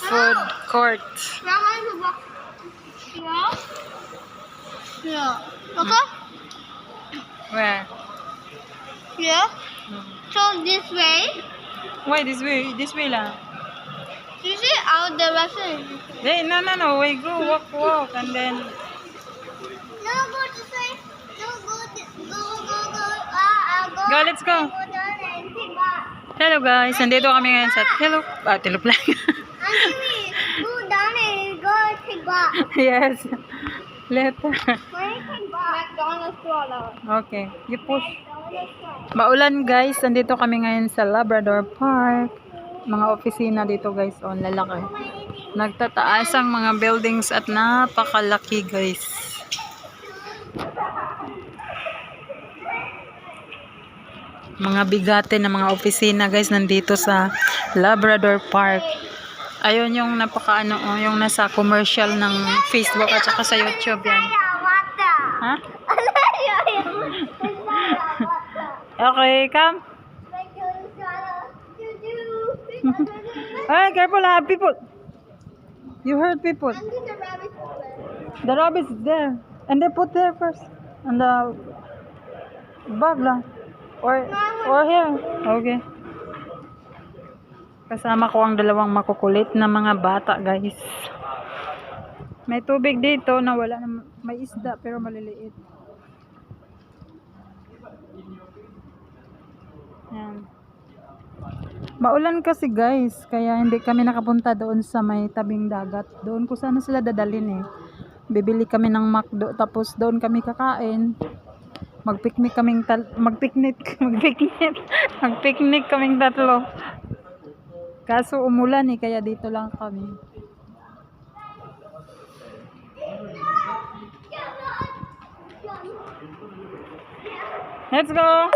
food court. Yeah. Yeah. Okay. Where? Yeah. So this way. Why this way? This way lang. You see out the direction. Hey, no. We go walk, and then. No, go this way. No, go. Go. Go. Go, let's go. Go down and take back. Hello guys, nandito kami ngayon sa Tilop lang. Auntie, go down and go take back. Yes. Later. Where take back? McDonald's swallow. Okay, you push. McDonald's swallow. Maulan guys, nandito kami ngayon sa Labrador Park. Mga opisina dito guys, on lalaki. Nagtataas ang mga buildings at napakalaki guys. Mga bigate na mga opisina guys nandito sa Labrador Park. Ayun yung napakaano, yung nasa commercial ng Facebook at saka sa YouTube yan. Ha? Okay, come. Hey, careful ha, people. You hurt people. The rabbit is there. And they put there first. On the bag lang. Or here. Okay. Kasama ko ang dalawang makukulit na mga bata, guys. May tubig dito na wala na, may isda pero maliliit. Yan. Maulan kasi guys, kaya hindi kami nakapunta doon sa may tabing dagat. Doon ko sana sila dadalhin eh. Bibili kami ng McDo, tapos doon kami kakain. Magpicnic kaming tatlo. Kaso umulan eh, kaya dito lang kami. Let's go!